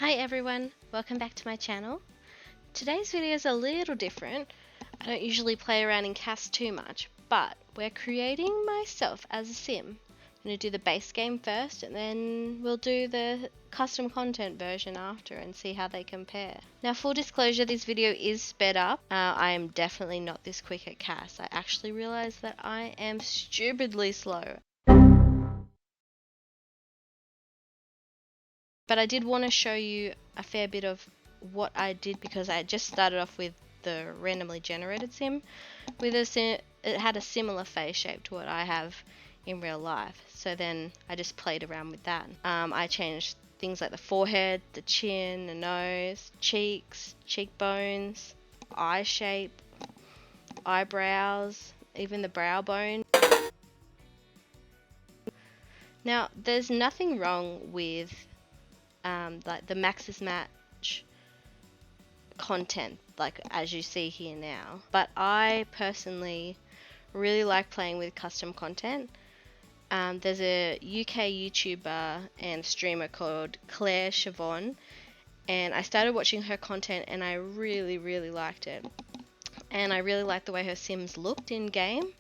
Hi everyone, welcome back to my channel. Today's video is a little different. I don't usually play around in CAS too much, but we're creating myself as a sim. I'm going to do the base game first and then we'll do the custom content version after and see how they compare. Now full disclosure, this video is sped up. I am definitely not this quick at CAS. I actually realized that I am stupidly slow. But I did want to show you a fair bit of what I did because I just started off with the randomly generated sim with it had a similar face shape to what I have in real life. So then I just played around with that. I changed things like the forehead, the chin, the nose, cheeks, cheekbones, eye shape, eyebrows, even the brow bone. Now there's nothing wrong with like the Max's Match content, like as you see here now, but I personally really like playing with custom content. There's a UK YouTuber and streamer called Claire Siobhan, and I started watching her content and I really liked it, and I really liked the way her sims looked in game.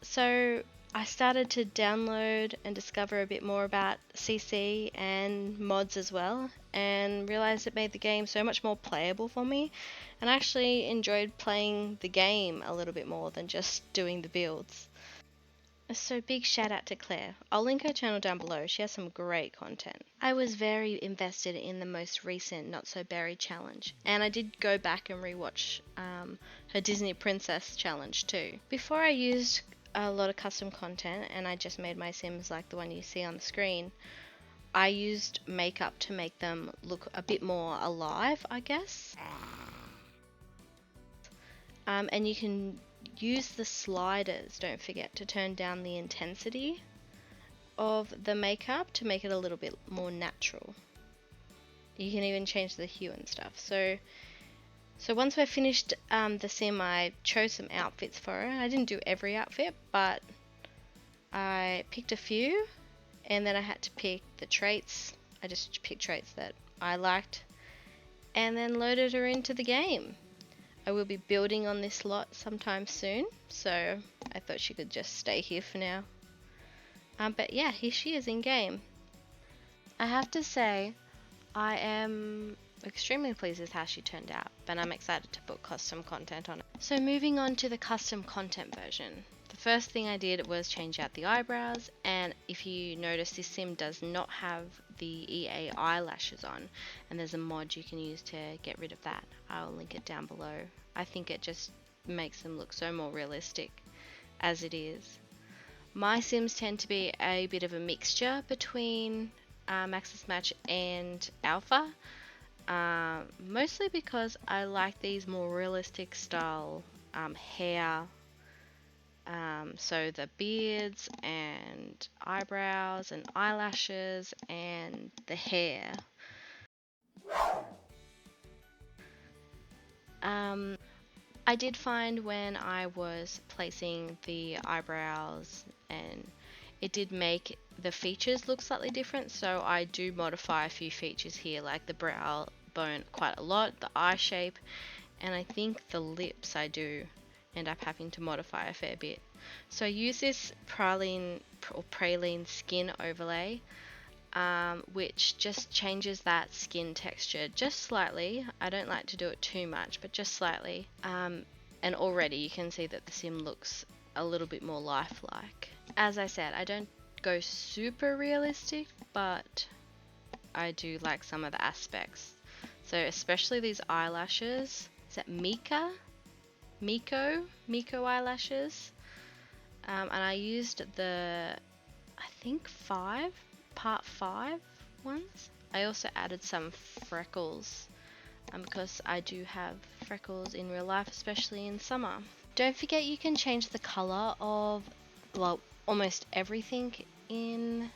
So I started to download and discover a bit more about CC and mods as well, and realized it made the game so much more playable for me, and I actually enjoyed playing the game a little bit more than just doing the builds. So big shout out to Claire. I'll link her channel down below. She has some great content. I was very invested in the most recent Not So Berry challenge, and I did go back and rewatch her Disney Princess challenge too. Before I used a lot of custom content and I just made my sims like the one you see on the screen, I used makeup to make them look a bit more alive, I guess. And you can use the sliders, don't forget, to turn down the intensity of the makeup to make it a little bit more natural. You can even change the hue and stuff. So once I finished the sim, I chose some outfits for her. I didn't do every outfit, but I picked a few, and then I had to pick the traits. I just picked traits that I liked, and then loaded her into the game. I will be building on this lot sometime soon, so I thought she could just stay here for now. But yeah, here she is in game. I have to say, I am extremely pleased with how she turned out, but I'm excited to put custom content on it. So moving on to the custom content version. The first thing I did was change out the eyebrows, and if you notice, this sim does not have the EA eyelashes on, and there's a mod you can use to get rid of that. I'll link it down below. I think it just makes them look so more realistic as it is. My sims tend to be a bit of a mixture between Max's Match and Alpha, mostly because I like these more realistic style hair. So the beards and eyebrows and eyelashes and the hair. I did find when I was placing the eyebrows, and it did make the features look slightly different, so I do modify a few features here, like the brow bone quite a lot, the eye shape, and I think the lips I do end up having to modify a fair bit. So I use this praline skin overlay, which just changes that skin texture just slightly. I don't like to do it too much, but just slightly. And already you can see that the sim looks a little bit more lifelike. As I said, I don't go super realistic, but I do like some of the aspects. So especially these eyelashes. Is that Miko eyelashes? And I used the, I think part 5 ones. I also added some freckles because I do have freckles in real life, especially in summer. Don't forget you can change the color of, well, almost everything in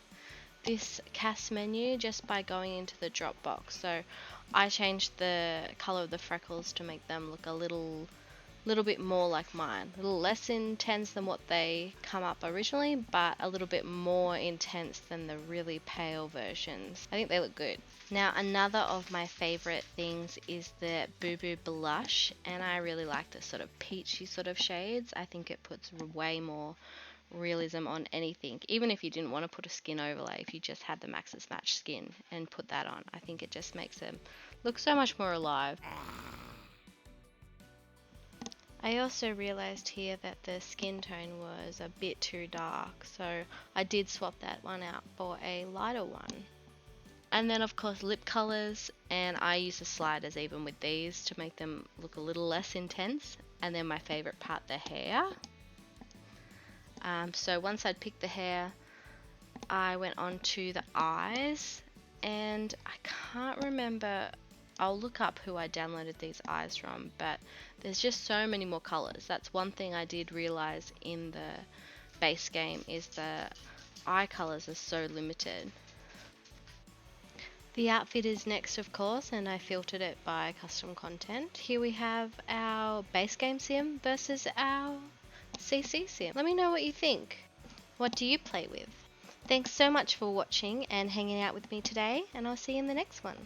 this CAS menu just by going into the drop box. So I changed the color of the freckles to make them look a little little bit more like mine. A little less intense than what they come up originally, but a little bit more intense than the really pale versions. I think they look good. Now, another of my favorite things is the Boo Boo Blush, and I really like the sort of peachy sort of shades. I think it puts way more realism on anything. Even if you didn't want to put a skin overlay, if you just had the Maxis Match skin and put that on, I think it just makes them look so much more alive. I also realized here that the skin tone was a bit too dark, so I did swap that one out for a lighter one. And then of course lip colors, and I use the sliders even with these to make them look a little less intense. And then my favorite part, the hair. So once I'd picked the hair, I went on to the eyes, and I can't remember, I'll look up who I downloaded these eyes from, but there's just so many more colors. That's one thing I did realize in the base game, is the eye colors are so limited. The outfit is next, of course, and I filtered it by custom content. Here we have our base game sim versus our CC sim. Let me know what you think. What do you play with? Thanks so much for watching and hanging out with me today, and I'll see you in the next one.